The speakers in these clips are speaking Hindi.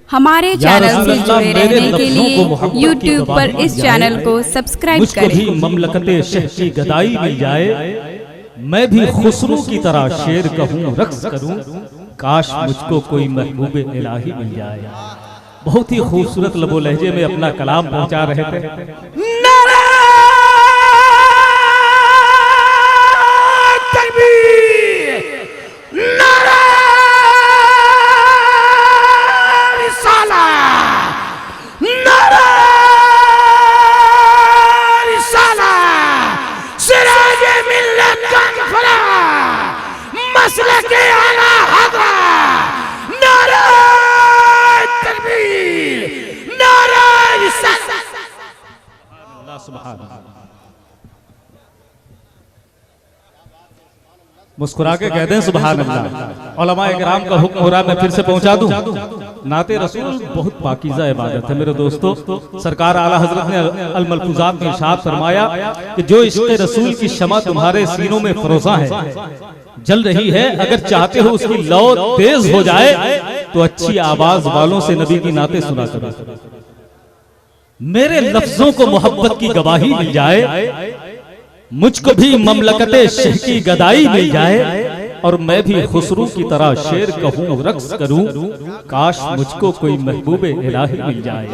हमारे चैनल से जुड़े रहने के लिए यूट्यूब पर इस चैनल को सब्सक्राइब करें। मुझको भी ममलकते शह की गदाई मिल जाए, मैं भी खुसरू की तरह शेर कहूँ रक्स करूँ, काश मुझको कोई महबूबे इलाही मिल जाए। बहुत ही खूबसूरत लबो लहजे में अपना कलाम पहुंचा रहे थे। मुस्कुरा के कहते हैं सुभान अल्लाह। उलमाए किराम का हुक्म हो रहा है, मैं फिर से पहुंचा दूं। नाते रसूल बहुत पाकीज़ा इबादत है मेरे दोस्तों। सरकार आला हजरत ने अल मलफूजात में इरशाद फरमाया कि जो इश्क़ रसूल की शमा तुम्हारे सीनों में फरोज़ा है, जल रही है, अगर चाहते हो उसकी लौ तेज हो जाए तो अच्छी आवाज वालों से नबी की नाते सुना करो। मेरे लफ्जों को मोहब्बत की गवाही मिल जाए, मुझको भी ममलकते शह की गदाई मिल जाए, और मैं भी खुसरू की तरह शेर कहूँ रक्स करूँ, काश मुझको कोई महबूबे इलाही मिल जाए।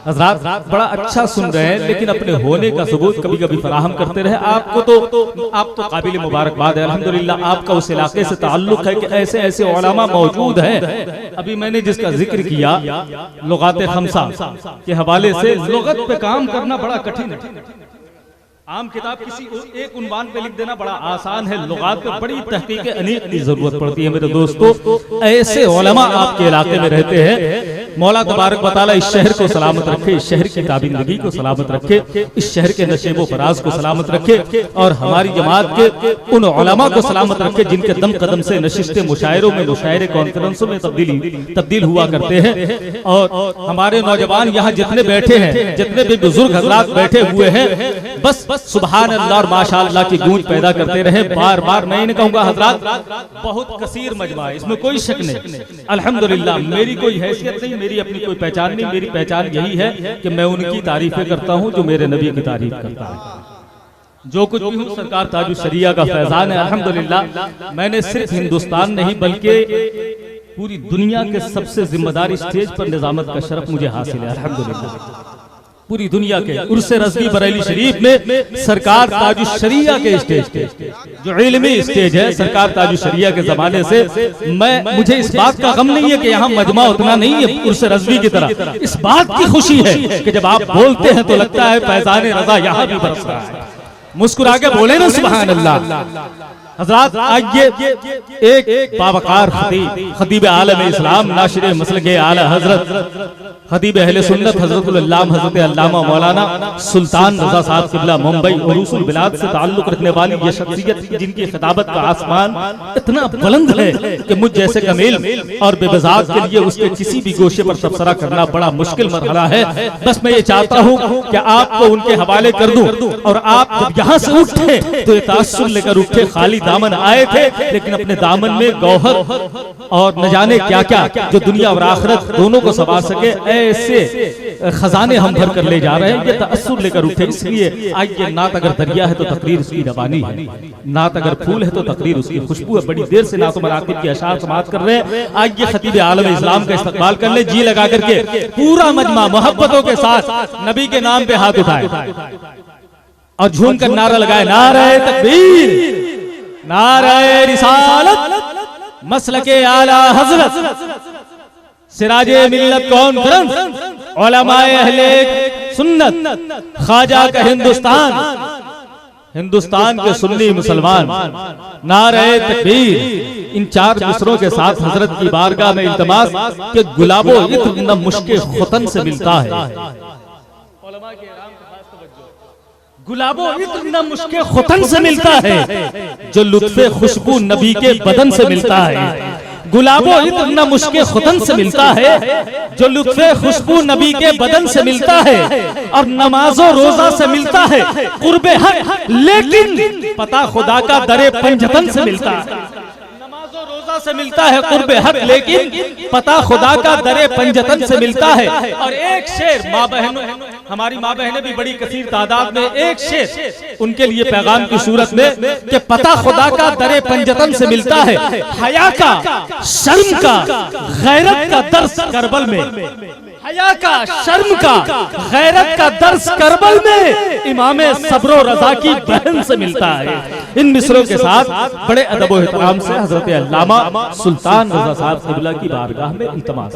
हज़रात बड़ा अच्छा सुन रहे हैं, लेकिन अपने होने का सबूत कभी कभी फराहम करते रहे। आपको तो आप तो काबिल मुबारकबाद है, अल्हम्दुलिल्लाह। आपका उस इलाके से ताल्लुक है कि ऐसे ऐसे उलमा मौजूद हैं। अभी मैंने जिसका जिक्र किया लुगाते खमसा के हवाले से, लुगत पे काम करना बड़ा कठिन है। आम किताब किसी एक उन्वान पे लिख देना बड़ा आसान है, लुगात पे बड़ी तहकीक अनीक की जरूरत पड़ती है मेरे दोस्तों। ऐसे उलमा आपके इलाके में रहते हैं। मौला तबारक व तआला इस शहर को सलामत रखे, इस शहर की ताबिंदगी को सलामत रखे, इस शहर के नशेबो फराज को सलामत रखे, और हमारी जमात के उन उलमा को सलामत रखे जिनके दम कदम से नशिस्ते मुशायरों में, मुशायरे कॉन्फ्रेंसों में तब्दील हुआ करते हैं। और हमारे नौजवान यहाँ जितने बैठे हैं, जितने भी बुजुर्ग हजरात बैठे हुए हैं, बस सुभान अल्लाह और माशाअल्लाह की गूंज पैदा करते रहे। बार बार मैं इन्हें कहूंगा, हजरात बहुत कसीर मजमा है, इसमें कोई शक नहीं। अल्हम्दुलिल्लाह मेरी कोई हैसियत नहीं, मेरी अपनी कोई पहचान नहीं। मेरी पहचान यही है कि मैं उनकी तारीफें करता हूं जो मेरे नबी की तारीफ करता है। जो कुछ भी हूँ सरकार ताजुश शरिया का फैजान है, अल्हम्दुलिल्लाह। मैंने सिर्फ हिंदुस्तान नहीं बल्कि पूरी दुनिया के सबसे जिम्मेदार स्टेज पर निजामत का शरफ मुझे हासिल है, अल्हम्दुलिल्लाह। पूरी दुनिया के उर्से रज़वी बरेली शरीफ में सरकार ताजुश शरिया के स्टेज पे, जो इल्मी स्टेज है, सरकार ताजुश शरिया के जमाने से मुझे इस बात का गम नहीं है कि यहाँ मजमा उतना नहीं है उर्से रज़वी की तरह। इस बात की खुशी है कि जब आप बोलते हैं तो लगता है फैज़ान रज़ा यहाँ भी बरस रहा है। मुस्कुरा के बोले ना सुभान अल्लाह। हज़रात आइए, एक बावकार खतीब आलम इस्लाम, नाशिर मसलके आला हजरत खतीब अहले सुन्नत हजरतुल अल्लाम हजरत अल्लामा मौलाना सुल्तान रज़ा साहब क़िबला मुंबई और उसूल बिलाद से ताल्लुक रखने वाली ये शख्सियत जिनकी खिताबत का आसमान इतना बुलंद है कि मुझ जैसे कमील और बेबज़ात के लिए उसके किसी भी गोशे पर तबसरा करना बड़ा मुश्किल मरहला है। बस मैं ये चाहता हूँ कि आपको उनके हवाले कर दूं, और आप जब यहाँ से उठे तो ये तासुर लेकर उठे। खाली दामन आए थे, लेकिन अपने दामन में गौहर और न जाने क्या क्या जो दुनिया और आखिरत दोनों को संवार सके, ऐसे खजाने हम भर कर ले जा रहे हैं। ये तअस्सुर लेकर उठे। इसलिए आइए, नात अगर दरिया है तो तकरीर उसकी रवानी है, नात अगर फूल है तो तकरीर उसकी खुशबू है। बड़ी देर से नात मरातिब के अशार समाअत कर रहे हैं। आइए खतीब आलम इस्लाम का इस्तकबाल कर ले, जी लगा करके पूरा मजमा मोहब्बतों के साथ नबी के नाम पे हाथ उठाए और झूम कर नारा लगाए, नारे तकबीर, नारे रिसालत, मसलके आला हजरत, सिराजे मिल्लत कॉन्फ्रेंस, उलमाए अहले सुन्नत, ख्वाजा का हिंदुस्तान, हिंदुस्तान के सुन्नी मुसलमान, नारे तकबीर। इन चार मिसरों के साथ हजरत की बारगाह में इल्तमास के गुलाबो इत्र न मुश्के खुतन से मिलता है। गुलाबो इत्र न मुश्के खुतन से मिलता है, जो लुत्फे खुशबू नबी के बदन से मिलता है। गुलाबो इत्र न मुश्के खुतन से मिलता है, जो लुत्फे खुशबू नबी के बदन से मिलता है। और नमाजो रोजा से मिलता है कुर्बे हक, लेकिन पता खुदा का दरे पंजतन से मिलता है। से मिलता है कुर्बे हक, लेकिन पता खुदा का दरे पंजतन से मिलता है। और एक शेर माँ बहनों, हमारी माँ बहनें भी बड़ी कसीर तादाद में, एक शेर उनके लिए पैगाम की सूरत में कि पता खुदा का दरे पंजतन से मिलता है। हया का, शर्म का, गैरत का दर्स करबल में, हया का, शर्म का, गैरत का दर्स करबल में इमाम सब्र व रज़ा की बहन से मिलता है। इन मिसरों के साथ बड़े अदब व एहतराम से हजरत अल्लामा सुल्तान रज़ा साहब क़िबला की बारगाह में इल्तिमास।